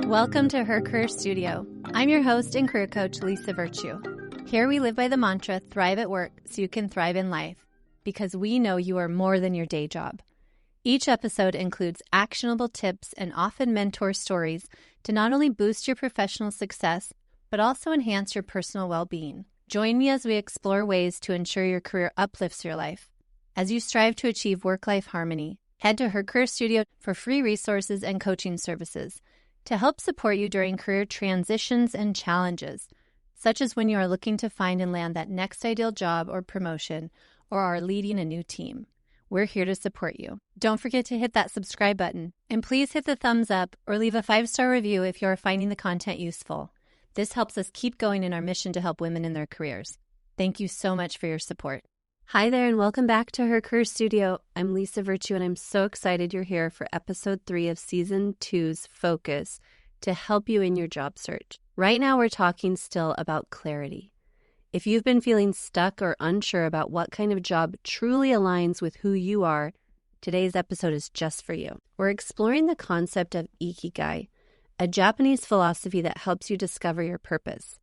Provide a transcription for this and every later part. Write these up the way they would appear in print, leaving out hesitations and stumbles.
Welcome to HerCareer Studio. I'm your host and career coach, Lisa Virtue. Here we live by the mantra, thrive at work so you can thrive in life, because we know you are more than your day job. Each episode includes actionable tips and often mentor stories to not only boost your professional success, but also enhance your personal well-being. Join me as we explore ways to ensure your career uplifts your life. As you strive to achieve work-life harmony, head to HerCareer Studio for free resources and coaching services to help support you during career transitions and challenges, such as when you are looking to find and land that next ideal job or promotion, or are leading a new team. We're here to support you. Don't forget to hit that subscribe button, and please hit the thumbs up or leave a 5-star review if you are finding the content useful. This helps us keep going in our mission to help women in their careers. Thank you so much for your support. Hi there, and welcome back to HerCareer Studio. I'm Lisa Virtue, and I'm so excited you're here for episode 3 of season 2's Focus to help you in your job search. Right now, we're talking still about clarity. If you've been feeling stuck or unsure about what kind of job truly aligns with who you are, today's episode is just for you. We're exploring the concept of Ikigai, a Japanese philosophy that helps you discover your purpose,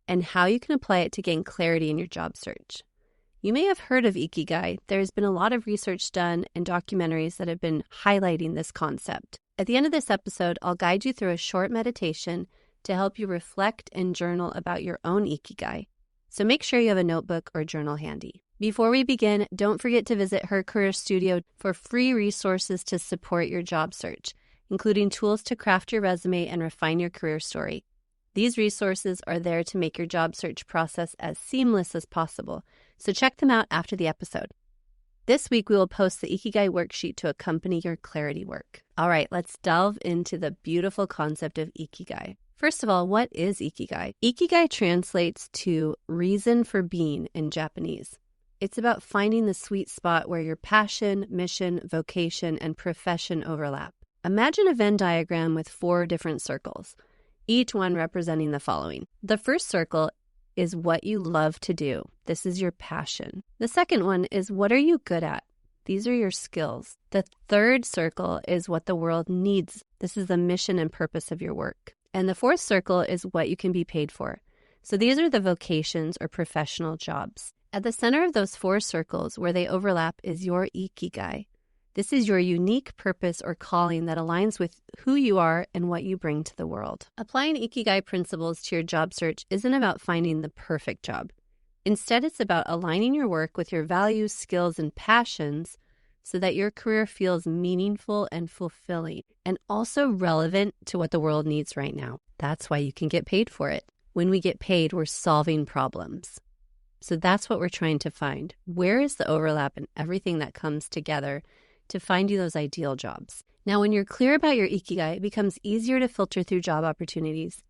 and how you can apply it to gain clarity in your job search. You may have heard of Ikigai. There's been a lot of research done and documentaries that have been highlighting this concept. At the end of this episode, I'll guide you through a short meditation to help you reflect and journal about your own Ikigai. So make sure you have a notebook or journal handy. Before we begin, don't forget to visit HerCareer Studio for free resources to support your job search, including tools to craft your resume and refine your career story. These resources are there to make your job search process as seamless as possible, so check them out after the episode. This week, we will post the Ikigai worksheet to accompany your clarity work. All right, let's delve into the beautiful concept of Ikigai. First of all, what is Ikigai? Ikigai translates to reason for being in Japanese. It's about finding the sweet spot where your passion, mission, vocation, and profession overlap. Imagine a Venn diagram with 4 different circles, each one representing the following. The first circle is what you love to do. This is your passion. The second one is what are you good at? These are your skills. The third circle is what the world needs. This is the mission and purpose of your work. And the fourth circle is what you can be paid for. So these are the vocations or professional jobs. At the center of those 4 circles where they overlap is your Ikigai. This is your unique purpose or calling that aligns with who you are and what you bring to the world. Applying Ikigai principles to your job search isn't about finding the perfect job. Instead, it's about aligning your work with your values, skills, and passions so that your career feels meaningful and fulfilling, and also relevant to what the world needs right now. That's why you can get paid for it. When we get paid, we're solving problems. So that's what we're trying to find. Where is the overlap in everything that comes together to find you those ideal jobs? Now, when you're clear about your Ikigai, it becomes easier to filter through job opportunities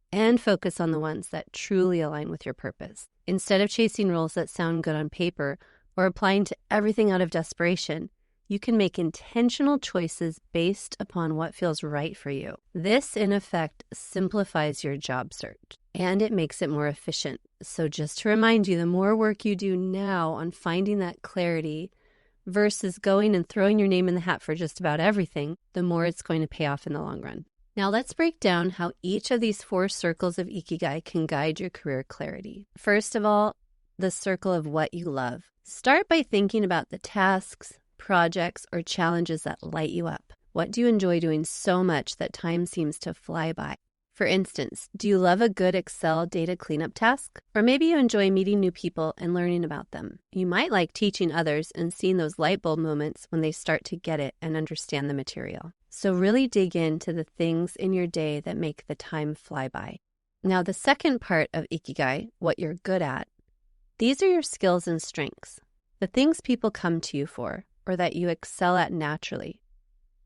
and focus on the ones that truly align with your purpose. Instead of chasing roles that sound good on paper or applying to everything out of desperation, you can make intentional choices based upon what feels right for you. This, in effect, simplifies your job search and it makes it more efficient. So just to remind you, the more work you do now on finding that clarity versus going and throwing your name in the hat for just about everything, the more it's going to pay off in the long run. Now let's break down how each of these 4 circles of Ikigai can guide your career clarity. First of all, the circle of what you love. Start by thinking about the tasks, projects, or challenges that light you up. What do you enjoy doing so much that time seems to fly by? For instance, do you love a good Excel data cleanup task? Or maybe you enjoy meeting new people and learning about them. You might like teaching others and seeing those light bulb moments when they start to get it and understand the material. So really dig into the things in your day that make the time fly by. Now, the second part of Ikigai, what you're good at, these are your skills and strengths, the things people come to you for or that you excel at naturally,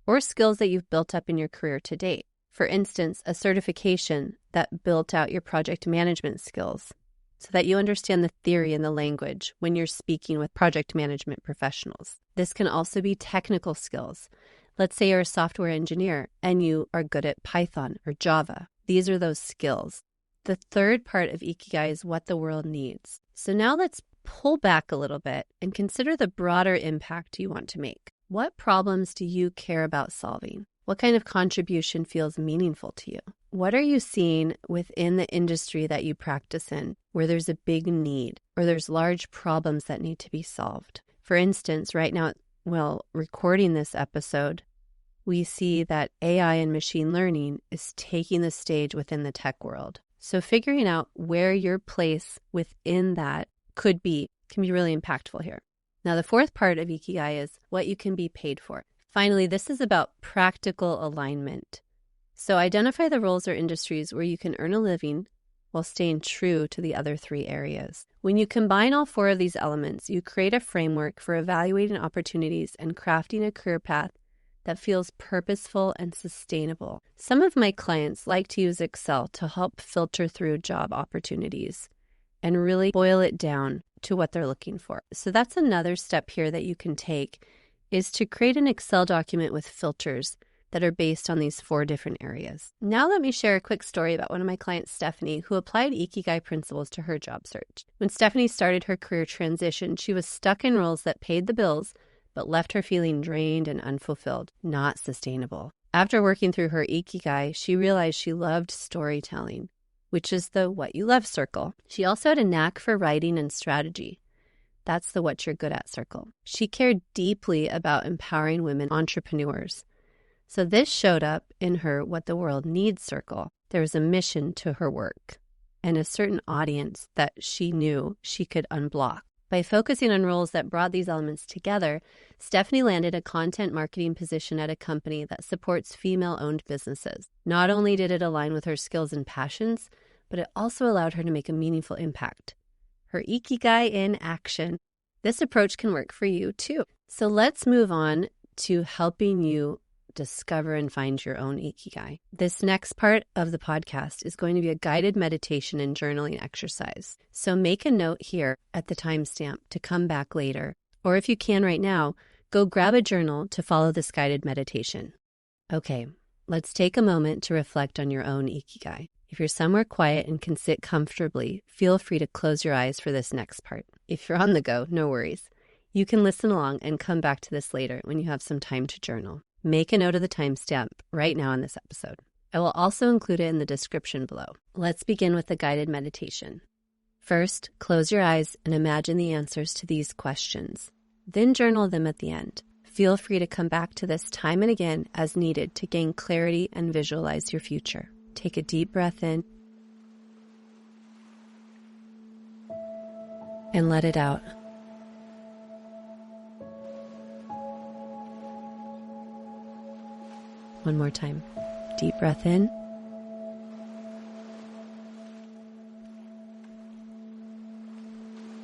or skills that you've built up in your career to date. For instance, a certification that built out your project management skills so that you understand the theory and the language when you're speaking with project management professionals. This can also be technical skills. Let's say you're a software engineer and you are good at Python or Java. These are those skills. The third part of Ikigai is what the world needs. So now let's pull back a little bit and consider the broader impact you want to make. What problems do you care about solving? What kind of contribution feels meaningful to you? What are you seeing within the industry that you practice in where there's a big need or there's large problems that need to be solved? For instance, right now, while recording this episode, we see that AI and machine learning is taking the stage within the tech world. So figuring out where your place within that can be really impactful here. Now, the fourth part of Ikigai is what you can be paid for. Finally, this is about practical alignment. So identify the roles or industries where you can earn a living while staying true to the other three areas. When you combine all four of these elements, you create a framework for evaluating opportunities and crafting a career path that feels purposeful and sustainable. Some of my clients like to use Excel to help filter through job opportunities and really boil it down to what they're looking for. So that's another step here that you can take, is to create an Excel document with filters that are based on these four different areas. Now let me share a quick story about one of my clients, Stephanie, who applied Ikigai principles to her job search. When Stephanie started her career transition, she was stuck in roles that paid the bills, but left her feeling drained and unfulfilled, not sustainable. After working through her Ikigai, she realized she loved storytelling, which is the what you love circle. She also had a knack for writing and strategy. That's the what you're good at circle. She cared deeply about empowering women entrepreneurs. So this showed up in her what the world needs circle. There was a mission to her work and a certain audience that she knew she could unblock. By focusing on roles that brought these elements together, Stephanie landed a content marketing position at a company that supports female-owned businesses. Not only did it align with her skills and passions, but it also allowed her to make a meaningful impact. Her Ikigai in action. This approach can work for you too. So let's move on to helping you discover and find your own Ikigai. This next part of the podcast is going to be a guided meditation and journaling exercise. So make a note here at the timestamp to come back later. Or if you can right now, go grab a journal to follow this guided meditation. Okay, let's take a moment to reflect on your own Ikigai. If you're somewhere quiet and can sit comfortably, feel free to close your eyes for this next part. If you're on the go, no worries. You can listen along and come back to this later when you have some time to journal. Make a note of the timestamp right now in this episode. I will also include it in the description below. Let's begin with the guided meditation. First, close your eyes and imagine the answers to these questions. Then journal them at the end. Feel free to come back to this time and again as needed to gain clarity and visualize your future. Take a deep breath in and let it out. One more time. Deep breath in.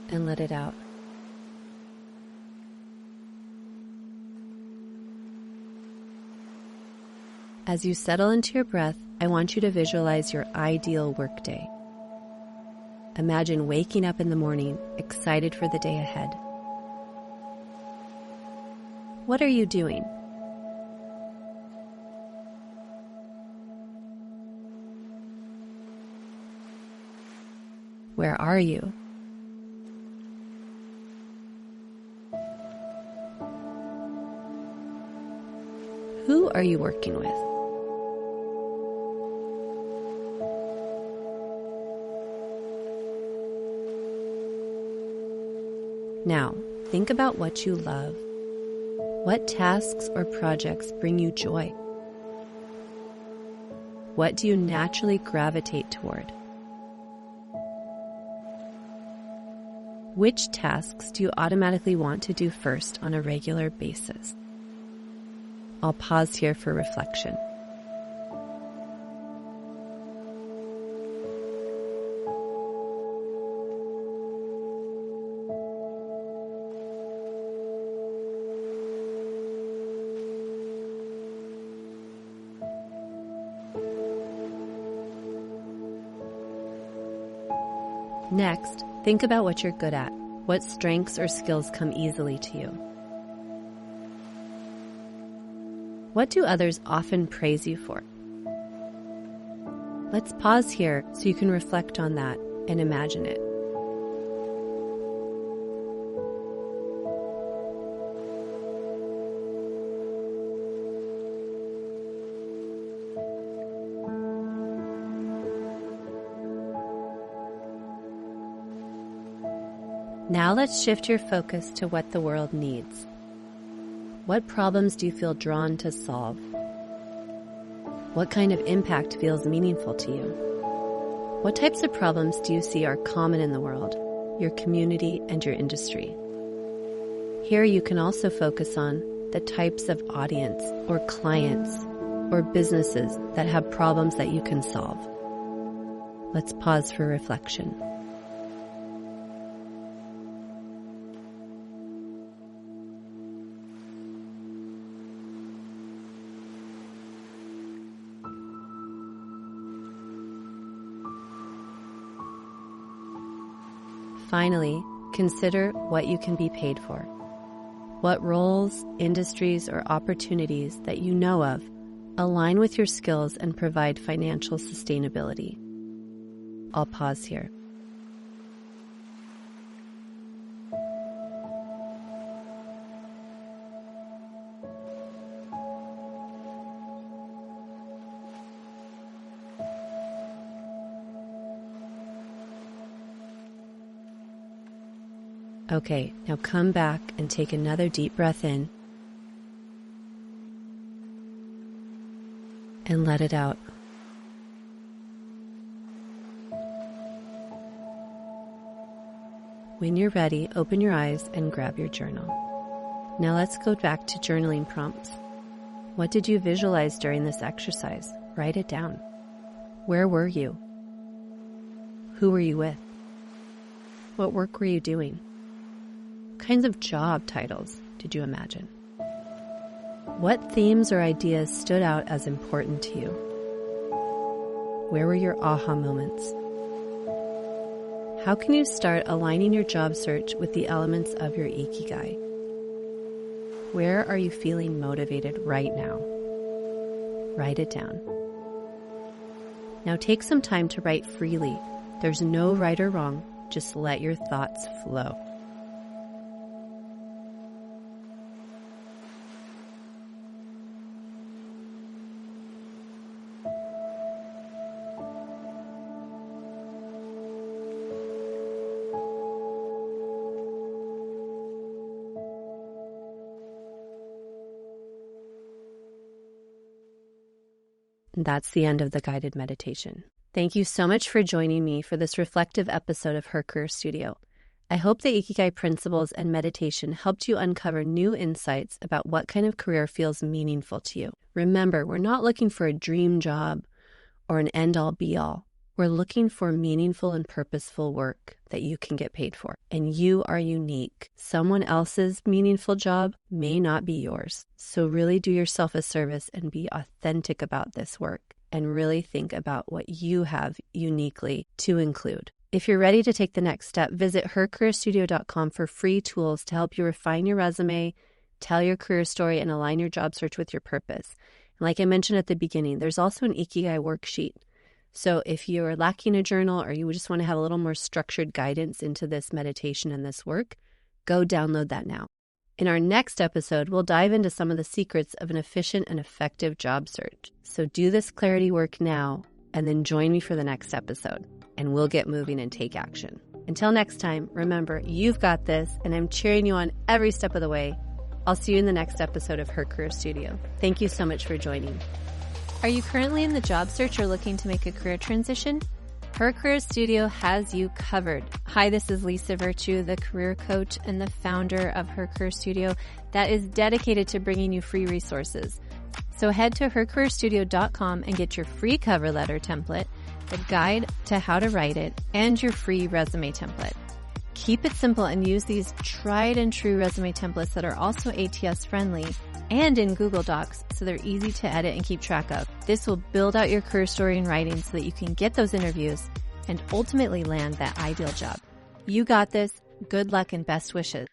And let it out. As you settle into your breath, I want you to visualize your ideal workday. Imagine waking up in the morning, excited for the day ahead. What are you doing? Where are you? Who are you working with? Now, think about what you love. What tasks or projects bring you joy? What do you naturally gravitate toward? Which tasks do you automatically want to do first on a regular basis? I'll pause here for reflection. Next, think about what you're good at. What strengths or skills come easily to you? What do others often praise you for? Let's pause here so you can reflect on that and imagine it. Now let's shift your focus to what the world needs. What problems do you feel drawn to solve? What kind of impact feels meaningful to you? What types of problems do you see are common in the world, your community, and your industry? Here you can also focus on the types of audience or clients or businesses that have problems that you can solve. Let's pause for reflection. Finally, consider what you can be paid for. What roles, industries, or opportunities that you know of align with your skills and provide financial sustainability. I'll pause here. Okay, now come back and take another deep breath in and let it out. When you're ready, open your eyes and grab your journal. Now let's go back to journaling prompts. What did you visualize during this exercise? Write it down. Where were you? Who were you with? What work were you doing? What kinds of job titles did you imagine? What themes or ideas stood out as important to you? Where were your aha moments? How can you start aligning your job search with the elements of your Ikigai? Where are you feeling motivated right now? Write it down. Now take some time to write freely. There's no right or wrong, just let your thoughts flow. That's the end of the guided meditation. Thank you so much for joining me for this reflective episode of HerCareer Studio. I hope the Ikigai principles and meditation helped you uncover new insights about what kind of career feels meaningful to you. Remember, we're not looking for a dream job or an end-all be-all. We're looking for meaningful and purposeful work that you can get paid for. And you are unique. Someone else's meaningful job may not be yours. So really do yourself a service and be authentic about this work and really think about what you have uniquely to include. If you're ready to take the next step, visit HerCareerStudio.com for free tools to help you refine your resume, tell your career story, and align your job search with your purpose. And like I mentioned at the beginning, there's also an Ikigai worksheet. So if you're lacking a journal or you just want to have a little more structured guidance into this meditation and this work, go download that now. In our next episode, we'll dive into some of the secrets of an efficient and effective job search. So do this clarity work now and then join me for the next episode and we'll get moving and take action. Until next time, remember, you've got this and I'm cheering you on every step of the way. I'll see you in the next episode of HerCareer Studio. Thank you so much for joining. Are you currently in the job search or looking to make a career transition? HerCareer Studio has you covered. Hi, this is Lisa Virtue, the career coach and the founder of HerCareer Studio that is dedicated to bringing you free resources. So head to HerCareerStudio.com and get your free cover letter template, the guide to how to write it, and your free resume template. Keep it simple and use these tried and true resume templates that are also ATS friendly and in Google Docs so they're easy to edit and keep track of. This will build out your career story in writing so that you can get those interviews and ultimately land that ideal job. You got this. Good luck and best wishes.